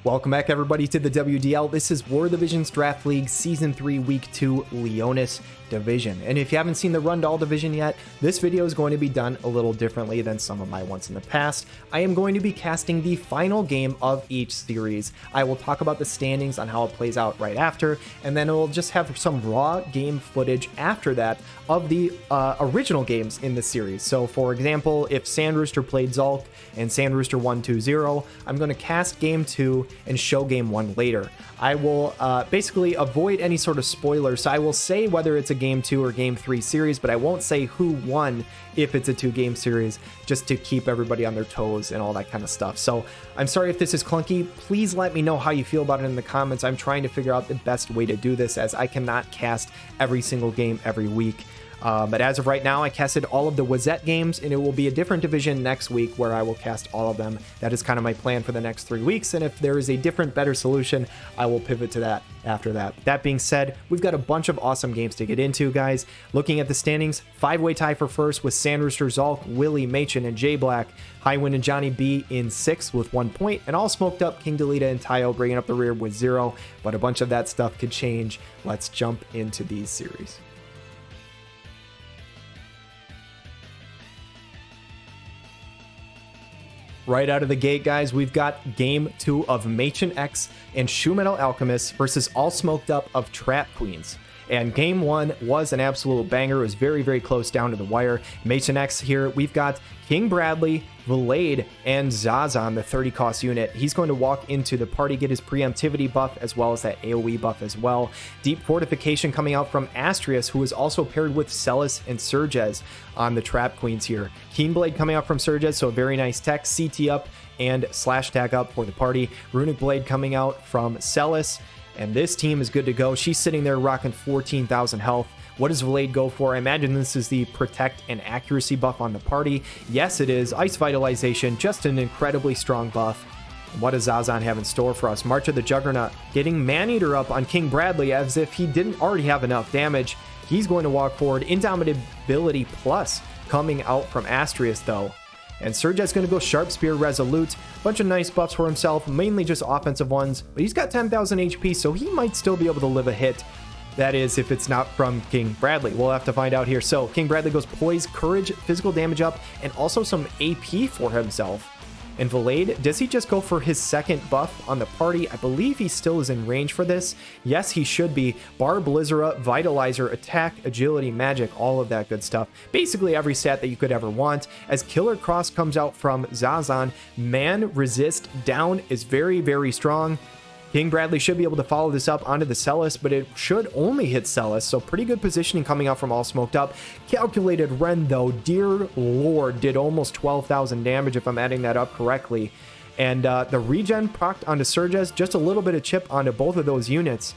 Welcome back, everybody, to the WDL. This is War Divisions Draft League Season 3, Week 2, Leonis Division. And if you haven't seen the Rundall Division yet, this video is going to be done a little differently than some of my ones in the past. I am going to be casting the final game of each series. I will talk about the standings on how it plays out right after, and then we'll just have some raw game footage after that of the original games in the series. So, for example, if Sand Rooster played Zulk and Sand Rooster won 2-0, I'm going to cast Game 2 and show Game 1 later. I will basically avoid any sort of spoilers, so I will say whether it's a Game 2 or Game 3 series, but I won't say who won if it's a 2-game series, just to keep everybody on their toes and all that kind of stuff. So I'm sorry if this is clunky. Please let me know how you feel about it in the comments. I'm trying to figure out the best way to do this, as I cannot cast every single game every week. But as of right now, I casted all of the Wazette games, and it will be a different division next week where I will cast all of them. That is kind of my plan for the next 3 weeks, and if there is a different, better solution, I will pivot to that after that. That being said, we've got a bunch of awesome games to get into, guys. Looking at the standings, 5-way tie for first with Sand Rooster, Zulk, Willy, Matron, and J Black. Highwind and Johnny B in 6th with 1 point, and all smoked up King Deleta and Tayo bringing up the rear with 0, but a bunch of that stuff could change. Let's jump into these series. Right out of the gate, guys, we've got Game 2 of Matron X and Shoe Metal Alchemist versus All Smoked Up of Trap Queens. And Game 1 was an absolute banger. It was very, very close down to the wire. Matron X here, we've got King Bradley, Willy, and Zazan, the 30 cost unit. He's going to walk into the party, get his preemptivity buff, as well as that AoE buff as well. Deep Fortification coming out from Astrius, who is also paired with Celis and Surges on the Trap Queens here. Keenblade coming out from Surges, so a very nice tech. CT up and slash tag up for the party. Runic Blade coming out from Celis. And this team is good to go. She's sitting there rocking 14,000 health. What does Willy go for? I imagine this is the Protect and Accuracy buff on the party. Yes, it is. Ice Vitalization, just an incredibly strong buff. And what does Zazan have in store for us? March of the Juggernaut, getting Man-Eater up on King Bradley as if he didn't already have enough damage. He's going to walk forward. Indomitability Plus coming out from Astrius, though. And Surge's going to go Sharp Spear, Resolute. Bunch of nice buffs for himself, mainly just offensive ones. But he's got 10,000 HP, so he might still be able to live a hit. That is, if it's not from King Bradley. We'll have to find out here. So, King Bradley goes Poise, Courage, Physical Damage up, and also some AP for himself. And Willy, does he just go for his second buff on the party? I believe he still is in range for this. Yes, he should be. Bar, Blizzara, Vitalizer, Attack, Agility, Magic, all of that good stuff. Basically every stat that you could ever want. As Killer Cross comes out from Zazan, Man Resist down is very, very strong. King Bradley should be able to follow this up onto the Celis, but it should only hit Celis, so pretty good positioning coming out from All Smoked Up. Calculated Ren, though, dear lord, did almost 12,000 damage if I'm adding that up correctly. And the regen procced onto Surges, just a little bit of chip onto both of those units.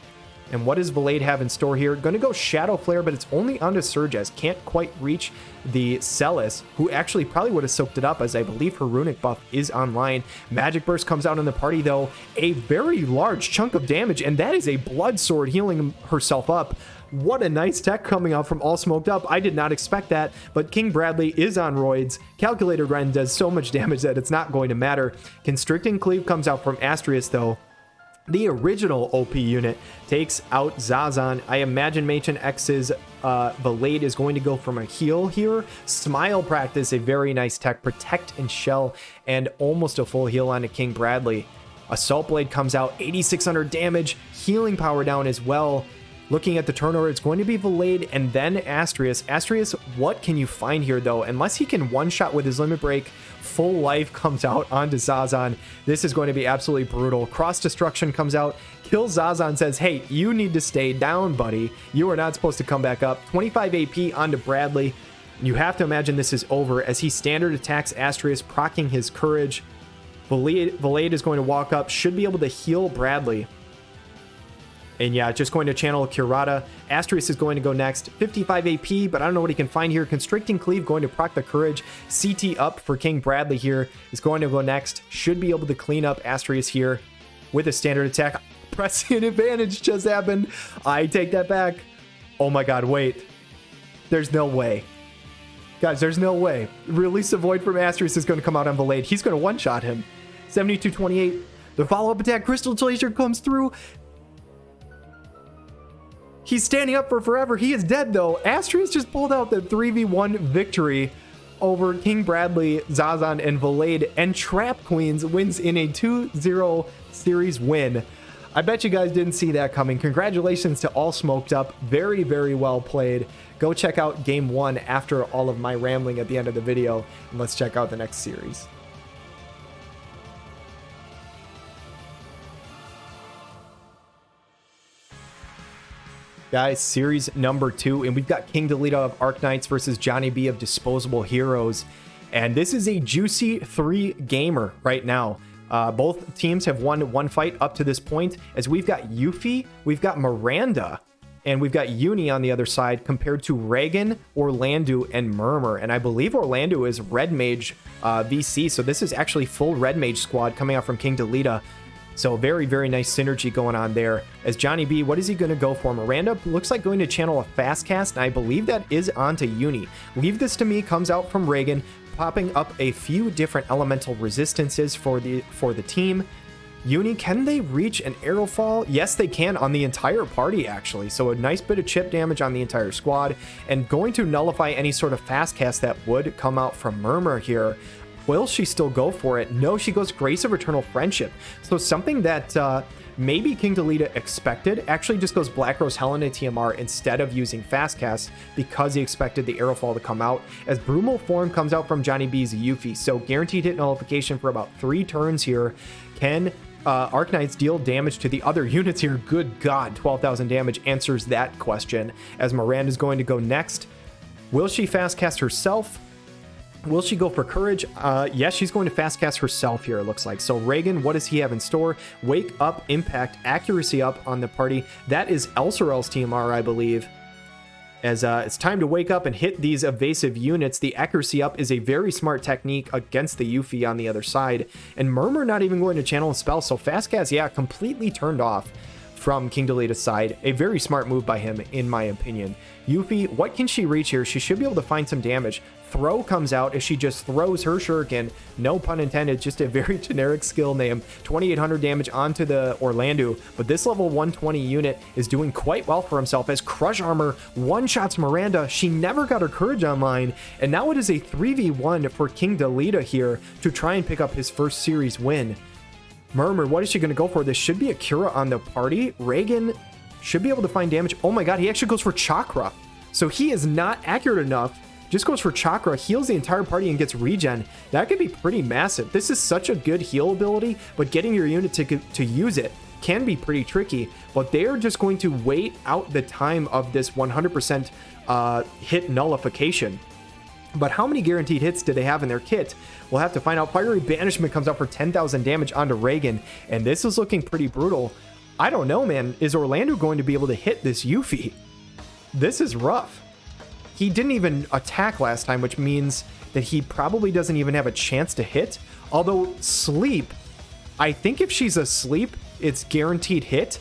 And what does Willy have in store here? Going to go Shadow Flare, but it's only onto Surges. Can't quite reach the Celis, who actually probably would have soaked it up, as I believe her Runic buff is online. Magic Burst comes out in the party, though. A very large chunk of damage, and that is a Blood Sword healing herself up. What a nice tech coming out from All Smoked Up. I did not expect that, but King Bradley is on roids. Calculated Ren does so much damage that it's not going to matter. Constricting Cleave comes out from Astrius, though. The original OP unit takes out Zazan. I imagine Matron X's Willy is going to go from a heal here. Smile Practice, a very nice tech. Protect and Shell, and almost a full heal onto King Bradley. Assault Blade comes out, 8,600 damage. Healing power down as well. Looking at the turnover, it's going to be Willy and then Astrius. Astrius, what can you find here, though? Unless he can one-shot with his Limit Break, full life comes out onto Zazan. This is going to be absolutely brutal. Cross Destruction comes out, kills Zazan, says, hey, you need to stay down, buddy. You are not supposed to come back up. 25 AP onto Bradley. You have to imagine this is over as he standard attacks Astrius, proccing his Courage. Willy is going to walk up, should be able to heal Bradley. And yeah, just going to channel Curata. Astrius is going to go next. 55 AP, but I don't know what he can find here. Constricting Cleave going to proc the Courage. CT up for King Bradley here is going to go next. Should be able to clean up Astrius here with a standard attack. Prescient advantage just happened. I take that back. Oh my god, wait. There's no way. Guys, there's no way. Release the Void from Astrius is going to come out on Willy. He's going to one-shot him. 72-28. The follow-up attack, Crystal Glacier comes through. He's standing up for forever. He is dead, though. Astrius just pulled out the 3v1 victory over King Bradley, Zazan, and Valade, and Trap Queens wins in a 2-0 series win. I bet you guys didn't see that coming. Congratulations to All Smoked Up. Very, very well played. Go check out Game 1 after all of my rambling at the end of the video, and let's check out the next series. Guys, series number 2, and we've got King Deleta of Arknights versus Johnny B of Disposable Heroes. And this is a juicy 3-gamer right now. Both teams have won one fight up to this point, as we've got Yuffie, we've got Miranda, and we've got Uni on the other side compared to Reagan, Orlando, and Murmur. And I believe Orlando is Red Mage VC, so this is actually full Red Mage squad coming out from King Deleta. So very, very nice synergy going on there. As Johnny B, what is he going to go for? Miranda looks like going to channel a fast cast, and I believe that is onto Uni. Leave This to Me comes out from Reagan, popping up a few different elemental resistances for the team. Uni, can they reach an arrow fall? Yes, they can on the entire party, actually. So a nice bit of chip damage on the entire squad, and going to nullify any sort of fast cast that would come out from Murmur here. Will she still go for it? No, she goes Grace of Eternal Friendship. So something that maybe King Deleta expected actually just goes Black Rose Helena TMR instead of using Fast Cast because he expected the arrow fall to come out. As Brumal Form comes out from Johnny B's Yuffie. So guaranteed hit nullification for about 3 turns here. Can Arknights deal damage to the other units here? Good God, 12,000 damage answers that question. As Miranda's going to go next. Will she Fast Cast herself? Will she go for Courage? Yes, she's going to fast cast herself here, it looks like. So Reagan, what does he have in store? Wake Up, Impact, Accuracy Up on the party. That is Elsorel's TMR, I believe. As it's time to wake up and hit these evasive units. The Accuracy Up is a very smart technique against the Yuffie on the other side. And Murmur not even going to channel a spell. So fast cast, yeah, completely turned off from King Deleta's side. A very smart move by him, in my opinion. Yuffie, what can she reach here? She should be able to find some damage. Throw comes out as she just throws her shuriken. No pun intended, just a very generic skill name. 2,800 damage onto the Orlando, but this level 120 unit is doing quite well for himself as Crush Armor one-shots Miranda. She never got her Courage online, and now it is a 3v1 for King Deleta here to try and pick up his first series win. Murmur, what is she going to go for? This should be a Cura on the party. Reagan should be able to find damage. Oh my god, he actually goes for Chakra. So he is not accurate enough. Just goes for Chakra, heals the entire party, and gets regen. That could be pretty massive. This is such a good heal ability, but getting your unit to use it can be pretty tricky. But they're just going to wait out the time of this 100% hit nullification. But how many guaranteed hits do they have in their kit? We'll have to find out. Fiery Banishment comes out for 10,000 damage onto Reagan, and this is looking pretty brutal. I don't know, man. Is Orlando going to be able to hit this Yuffie? This is rough. He didn't even attack last time, which means that he probably doesn't even have a chance to hit. Although Sleep, I think if she's asleep, it's guaranteed hit.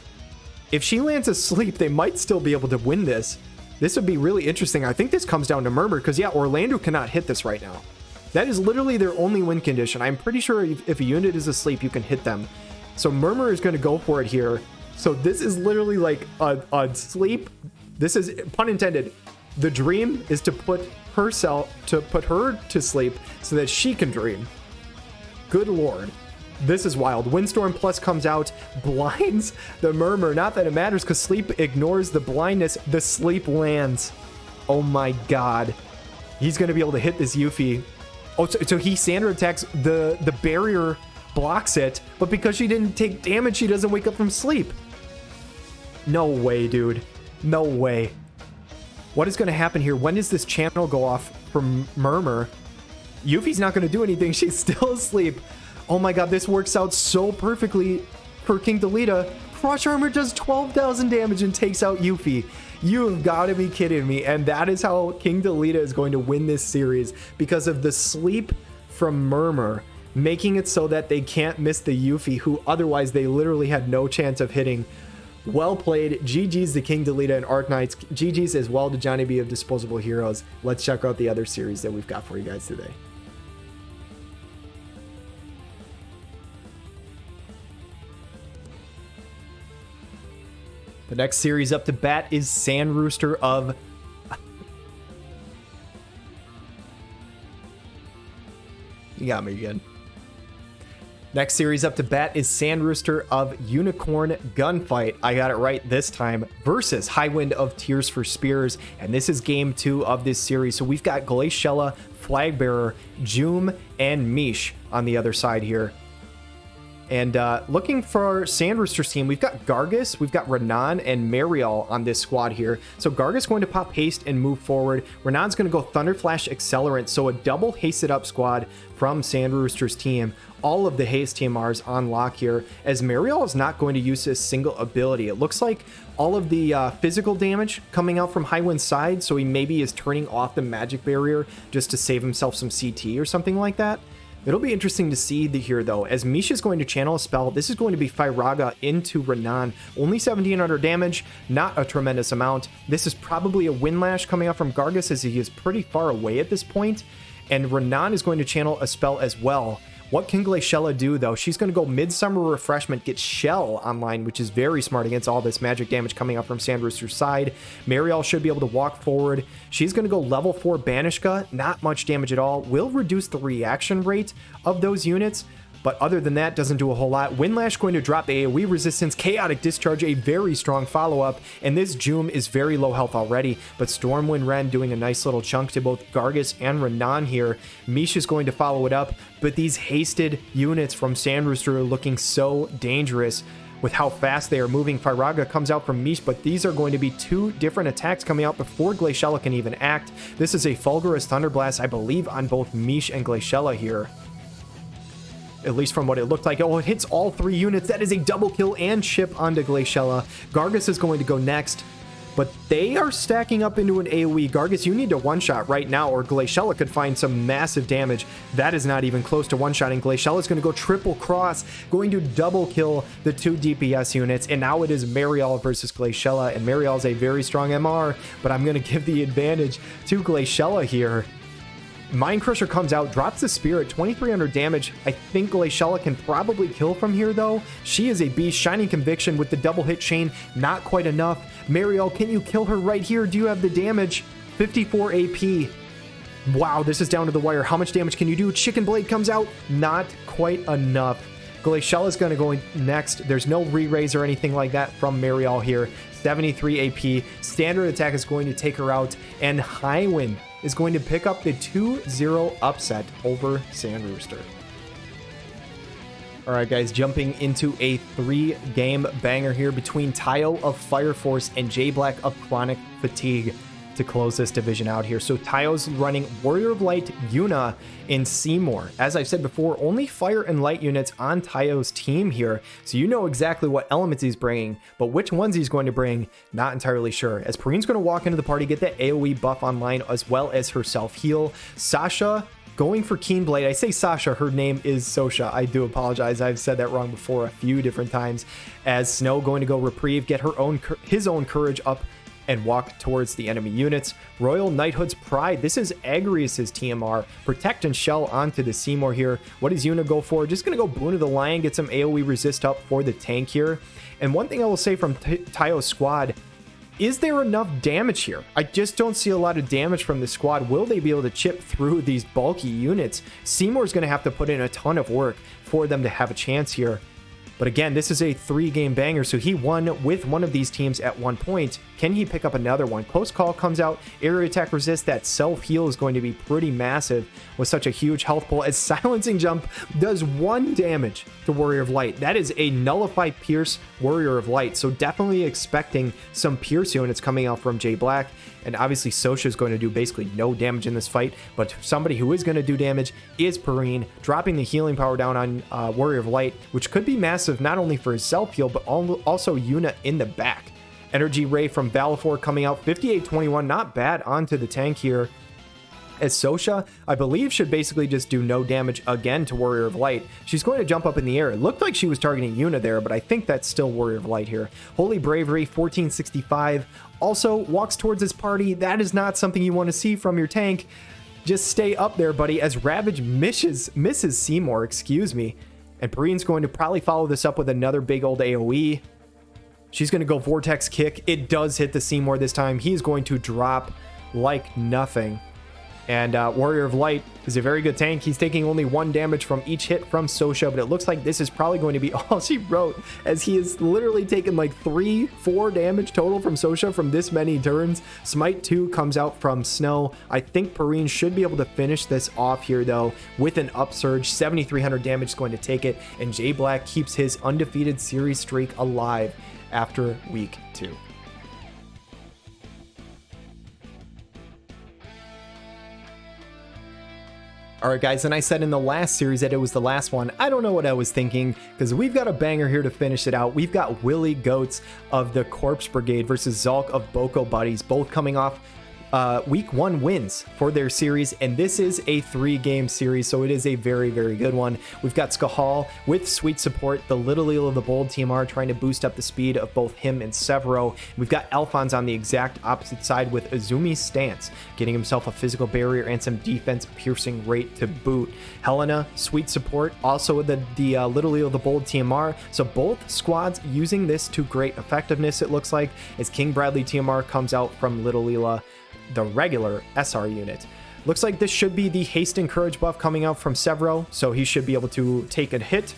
If she lands asleep, they might still be able to win this. This would be really interesting. I think this comes down to Murmur because, yeah, Orlando cannot hit this right now. That is literally their only win condition. I'm pretty sure if a unit is asleep, you can hit them. So Murmur is going to go for it here. So this is literally like a sleep. This is, pun intended, the dream is to put her to sleep so that she can dream. Good lord. This is wild. Windstorm Plus comes out, blinds the Murmur. Not that it matters because Sleep ignores the blindness. The Sleep lands. Oh my god. He's going to be able to hit this Yuffie. Oh, so he Sandra attacks. The barrier blocks it, but because she didn't take damage, she doesn't wake up from sleep. No way, dude. No way. What is going to happen here? When does this channel go off from Murmur? Yuffie's not going to do anything. She's still asleep. Oh my god, this works out so perfectly for King Deleta. Crush Armor does 12,000 damage and takes out Yuffie. You have got to be kidding me. And that is how King Deleta is going to win this series because of the sleep from Murmur, making it so that they can't miss the Yuffie, who otherwise they literally had no chance of hitting. Well played. GG's to King Deleta and Arknights. GG's as well to Johnny B of Disposable Heroes. Let's check out the other series that we've got for you guys today. The next series up to bat is Sand Rooster of... You got me again. Next series up to bat is Sand Rooster of Unicorn Gunfight. I got it right this time. Versus Highwind of Tears for Spears. And this is game 2 of this series. So we've got Glaciella, Flagbearer, Joom, and Mish on the other side here. And looking for our Sand Rooster's team, we've got Gargus, we've got Renan, and Mariel on this squad here. So Gargus going to pop haste and move forward. Renan's going to go Thunder Flash Accelerant, so a double hasted up squad from Sand Rooster's team. All of the haste TMRs on lock here, as Mariel is not going to use a single ability. It looks like all of the physical damage coming out from Highwind's side, so he maybe is turning off the magic barrier just to save himself some CT or something like that. It'll be interesting to see here, though, as Misha is going to channel a spell. This is going to be Firaga into Renan. Only 1700 damage, not a tremendous amount. This is probably a Windlash coming out from Gargus, as he is pretty far away at this point. And Renan is going to channel a spell as well. What can Glaciella do, though? She's going to go Midsummer Refreshment, get Shell online, which is very smart against all this magic damage coming up from Sand Rooster's side. Mariel should be able to walk forward. She's going to go level 4 Banishka, not much damage at all. Will reduce the reaction rate of those units, but other than that, doesn't do a whole lot. Windlash going to drop the AoE resistance. Chaotic Discharge, a very strong follow-up. And this Joom is very low health already, but Stormwind Ren doing a nice little chunk to both Gargus and Renan here. Mish is going to follow it up, but these hasted units from Sand Rooster are looking so dangerous with how fast they are moving. Firaga comes out from Mish, but these are going to be 2 different attacks coming out before Glaciella can even act. This is a Fulgurous Thunderblast, I believe, on both Mish and Glaciella here. At least from what it looked like. Oh, it hits all 3 units. That is a double kill and chip onto Glaciella. Gargus is going to go next, but they are stacking up into an AoE. Gargus, you need to one-shot right now, or Glaciella could find some massive damage. That is not even close to one-shotting. Glaciella is going to go triple cross, going to double kill the 2 DPS units, and now it is Mariel versus Glaciella, and Mariel is a very strong MR, but I'm going to give the advantage to Glaciella here. Mind Crusher comes out, drops the Spirit, 2300 damage. I think Glaciella can probably kill from here, though. She is a beast. Shining Conviction with the double hit chain, not quite enough. Mariel, can you kill her right here? Do you have the damage? 54 AP. Wow, this is down to the wire. How much damage can you do? Chicken Blade comes out, not quite enough. Glaciella is going to go next. There's no re-raise or anything like that from Mariel here. 73 AP. Standard attack is going to take her out, and Highwind is going to pick up the 2-0 upset over Sand Rooster. All right, guys, jumping into a 3-game banger here between Tayo of Fire Force and J Black of Chronic Fatigue to close this division out here. So Tayo's running Warrior of Light, Yuna, and Seymour. As I've said before, only Fire and Light units on Tayo's team here, so you know exactly what elements he's bringing, but which ones he's going to bring, not entirely sure. As Perrine's going to walk into the party, get that AoE buff online, as well as her self-heal. Sasha going for Keen Blade. I say Sasha, her name is Sosha. I do apologize. I've said that wrong before a few different times. As Snow going to go Reprieve, get his own courage up and walk towards the enemy units. Royal Knighthood's Pride. This is Agrius's TMR. Protect and Shell onto the Seymour here. What does Yuna go for? Just going to go Boon of the Lion, get some AoE resist up for the tank here. And one thing I will say from Tayo's squad, is there enough damage here? I just don't see a lot of damage from the squad. Will they be able to chip through these bulky units? Seymour's going to have to put in a ton of work for them to have a chance here. But again, this is a 3-game banger, so he won with one of these teams at one point. Can he pick up another one? Close Call comes out, area attack resist, that self-heal is going to be pretty massive with such a huge health pull, as Silencing Jump does 1 damage to Warrior of Light. That is a Nullify Pierce Warrior of Light, so definitely expecting some Pierce units coming out from J Black. And obviously Sosha is going to do basically no damage in this fight, but somebody who is going to do damage is Perrine, dropping the healing power down on Warrior of Light, which could be massive not only for his self-heal, but also Yuna in the back. Energy Ray from Valifor coming out, 58-21, not bad onto the tank here. As Sosha, I believe, should basically just do no damage again to Warrior of Light. She's going to jump up in the air. It looked like she was targeting Yuna there, but I think that's still Warrior of Light here. Holy Bravery, 1465. Also walks towards his party. That is not something you want to see from your tank. Just stay up there, buddy, as Ravage misses Seymour, excuse me. And Perrine's going to probably follow this up with another big old AoE. She's going to go Vortex Kick. It does hit the Seymour this time. He's going to drop like nothing. And Warrior of Light is a very good tank. He's taking only 1 damage from each hit from Sosha, but it looks like this is probably going to be all she wrote, as he has literally taken like 3-4 damage total from Sosha from this many turns. Smite 2 comes out from Snow. I think Perrine should be able to finish this off here, though, with an upsurge. 7,300 damage is going to take it, and J Black keeps his undefeated series streak alive after week 2. All right, guys, and I said in the last series that it was the last one. I don't know what I was thinking, because we've got a banger here to finish it out. We've got Willy Goats of the Corpse Brigade versus Zulk of Boko Buddies, both coming off week 1 wins for their series, and this is a 3-game series, so it is a very, very good one. We've got Skahal with sweet support, the Little Lil of the Bold TMR trying to boost up the speed of both him and Severo. We've got Alphonse on the exact opposite side with Azumi's Stance, getting himself a physical barrier and some defense piercing rate to boot. Helena, sweet support, also with the Little Lil of the Bold TMR, so both squads using this to great effectiveness, it looks like, as King Bradley TMR comes out from Little Lila, the regular SR unit. Looks like this should be the haste and courage buff coming out from Severo, so he should be able to take a hit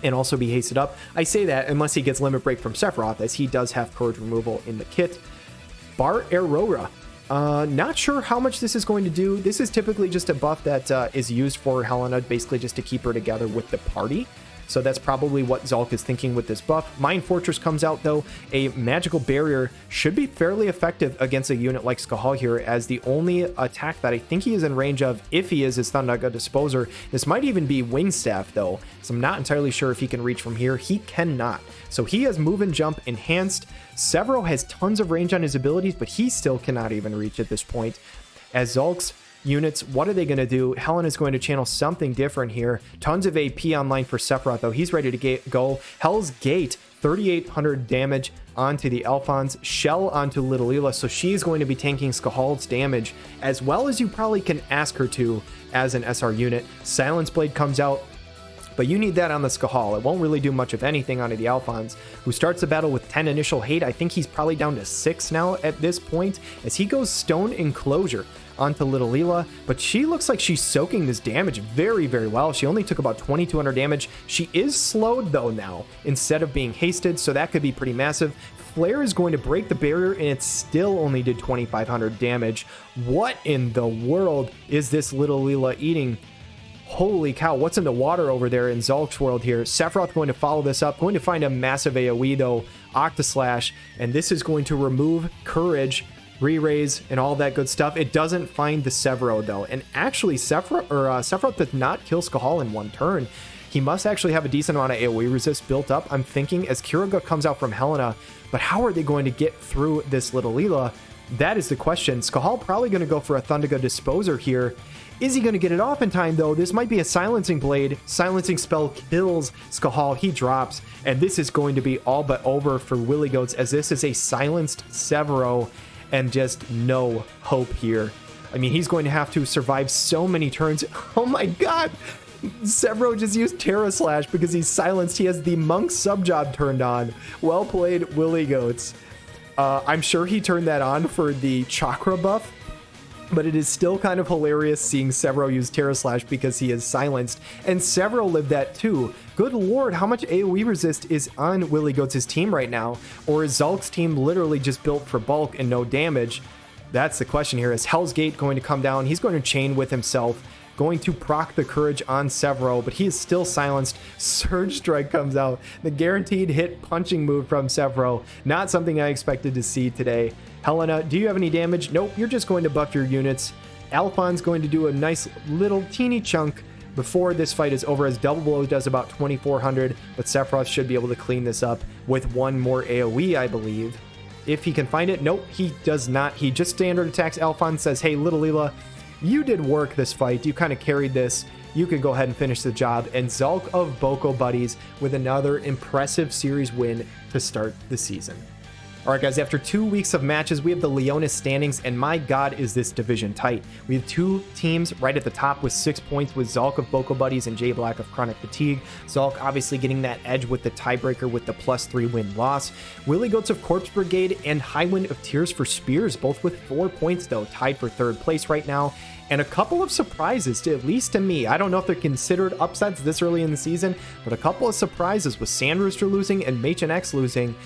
and also be hasted up. I say that unless he gets limit break from Sephiroth, as he does have courage removal in the kit. Bar Aurora. Not sure how much this is going to do. This is typically just a buff that is used for Helena, basically just to keep her together with the party. So that's probably what Zulk is thinking with this buff. Mind Fortress comes out, though. A magical barrier should be fairly effective against a unit like Skahal here, as the only attack that I think he is in range of, if he is Thundaga Disposer. This might even be Wing Staff, though, so I'm not entirely sure if he can reach from here. He cannot. So he has Move and Jump enhanced. Severo has tons of range on his abilities, but he still cannot even reach at this point. As Zulk's units, what are they going to do? Helen is going to channel something different here. Tons of AP online for Sephiroth, though. He's ready to go. Hell's Gate, 3,800 damage onto the Alphonse. Shell onto Little Lila, so she's going to be tanking Skahal's damage as well as you probably can ask her to as an SR unit. Silence Blade comes out, but you need that on the Skahal. It won't really do much of anything onto the Alphonse, who starts the battle with 10 initial hate. I think he's probably down to 6 now at this point, as he goes Stone Enclosure onto Little Lila, but she looks like she's soaking this damage very, very well. She only took about 2,200 damage. She is slowed, though, now, instead of being hasted, so that could be pretty massive. Flare is going to break the barrier, and it still only did 2,500 damage. What in the world is this Little Lila eating? Holy cow, what's in the water over there in Zulk's world here? Sephiroth going to follow this up, going to find a massive AoE, though, Octaslash, and this is going to remove Courage, re-raise, and all that good stuff. It doesn't find the Severo, though, and actually Sephiroth does not kill Skahal in 1 turn. He must actually have a decent amount of AoE resist built up, I'm thinking, as Kiriga comes out from Helena, but how are they going to get through this Little Lila? That is the question. Skahal probably going to go for a Thundaga Disposer here. Is he going to get it off in time, though? This might be a Silencing Blade. Silencing spell kills Skahal. He drops, and this is going to be all but over for Willy Goats, as this is a silenced Severo, and just no hope here. I mean, he's going to have to survive so many turns. Oh my god! Severo just used Terra Slash because he's silenced. He has the Monk sub-job turned on. Well played, Willy Goats. I'm sure he turned that on for the Chakra buff, but it is still kind of hilarious seeing Severo use Terra Slash because he is silenced, and Severo lived that too. Good lord, how much AoE resist is on Willy Goats' team right now? Or is Zulk's team literally just built for bulk and no damage? That's the question here. Is Hell's Gate going to come down? He's going to chain with himself, going to proc the Courage on Severo, but he is still silenced. Surge Strike comes out, the guaranteed hit punching move from Severo. Not something I expected to see today. Helena, do you have any damage? Nope, you're just going to buff your units. Alphonse going to do a nice little teeny chunk before this fight is over, as Double Blow does about 2,400, but Sephiroth should be able to clean this up with 1 more AoE, I believe. If he can find it. Nope, he does not. He just standard attacks Alphonse, says, hey, Little Lila, you did work this fight. You kind of carried this. You can go ahead and finish the job. And Zulk of Boko Buddies with another impressive series win to start the season. All right, guys, after 2 weeks of matches, we have the Leonis standings, and my God, is this division tight. We have 2 teams right at the top with 6 points, with Zulk of Boko Buddies and J Black of Chronic Fatigue. Zulk obviously getting that edge with the tiebreaker with the +3 win-loss. Willy Goats of Corpse Brigade and Highwind of Tears for Spears, both with 4 points, though, tied for 3rd place right now. And a couple of surprises, at least to me. I don't know if they're considered upsets this early in the season, but a couple of surprises with Sand Rooster losing and Matron X losing.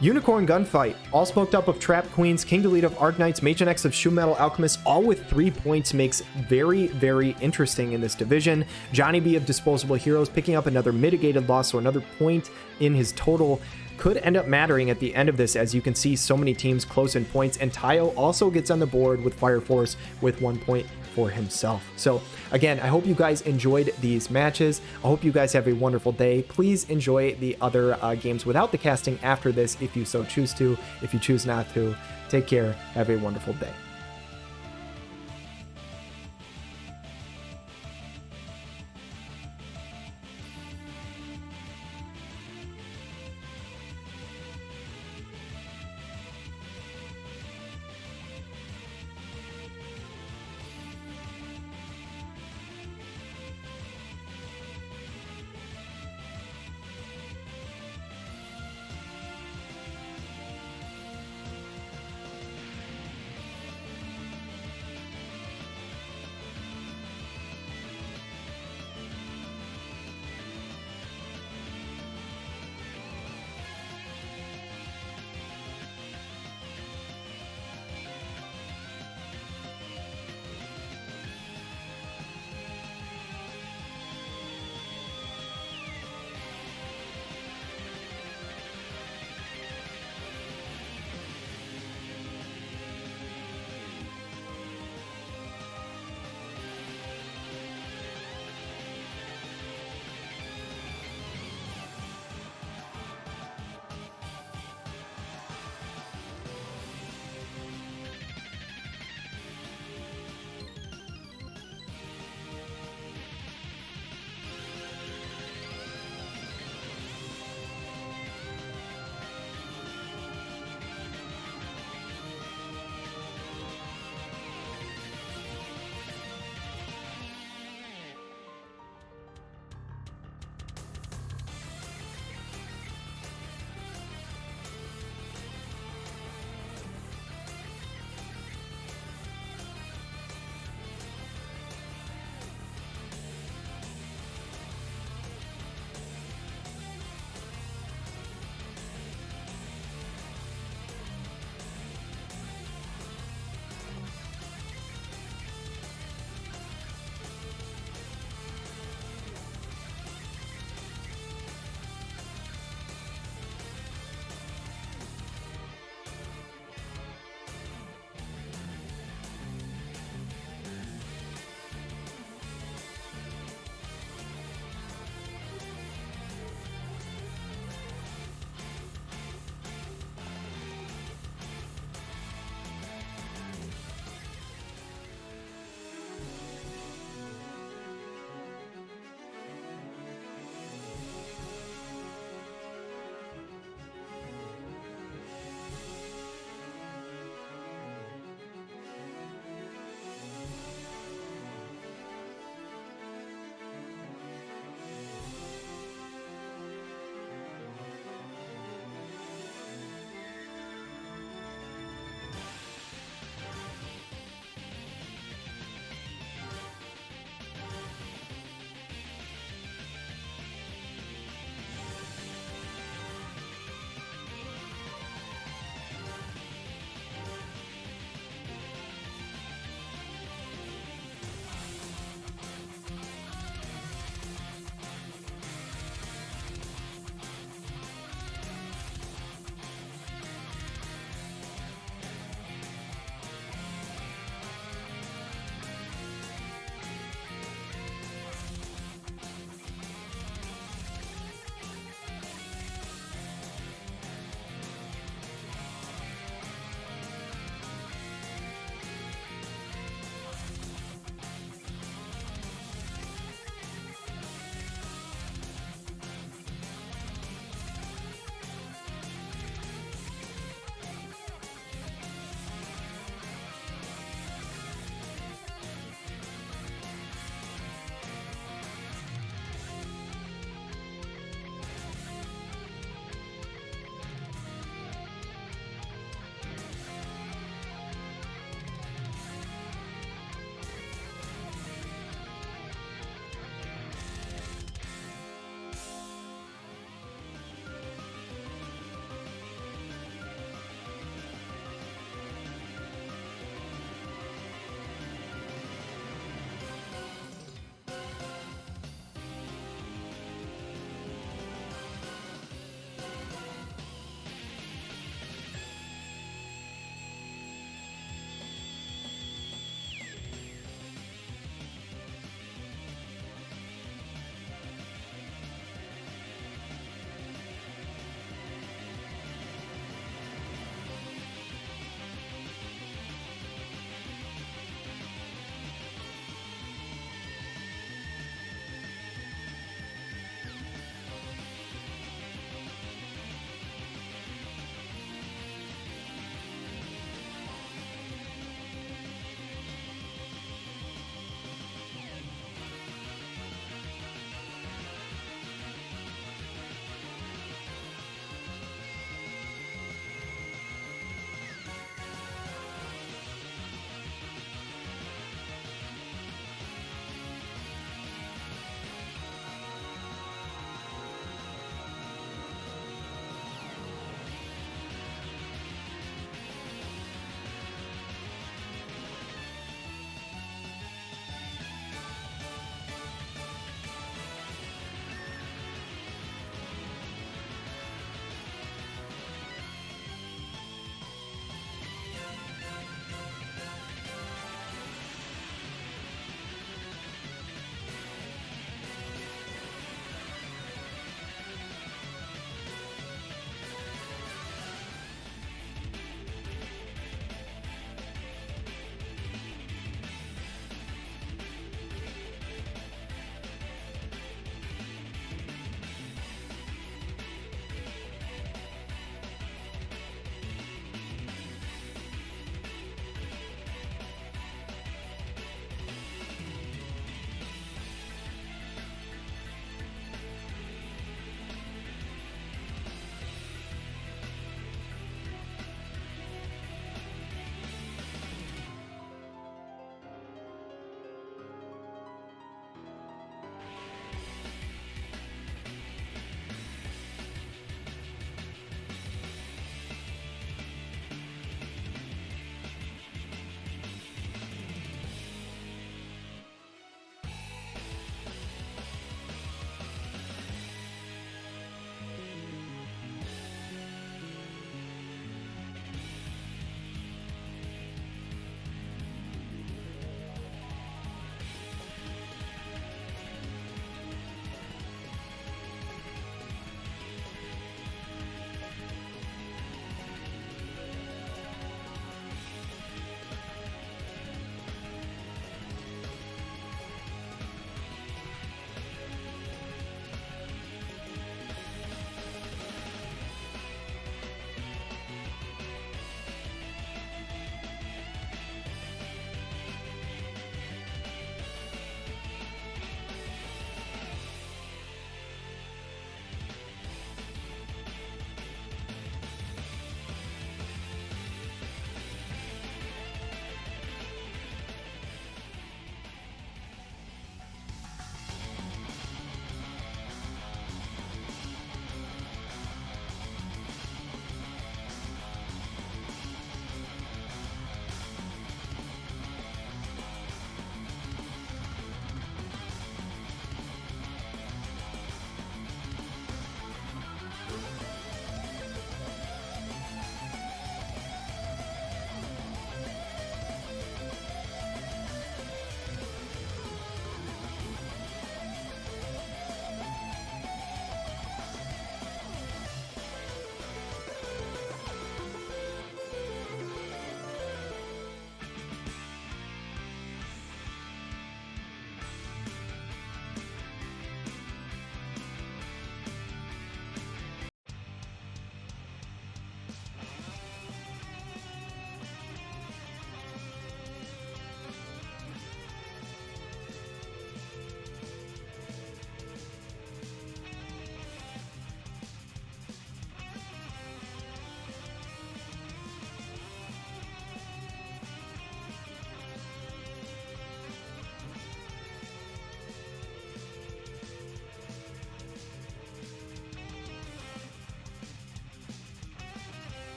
Unicorn Gunfight, all smoked up of Trap Queens, King Deleta of Arc Knights, Matron X of Shoe Metal Alchemist, all with 3 points, makes very, very interesting in this division. Johnny B of Disposable Heroes picking up another mitigated loss, so another point in his total could end up mattering at the end of this, as you can see so many teams close in points. And Tayo also gets on the board with Fire Force with 1 point for himself. So again, I hope you guys enjoyed these matches. I hope you guys have a wonderful day. Please enjoy the other games without the casting after this if you so choose to. If you choose not to, take care. Have a wonderful day.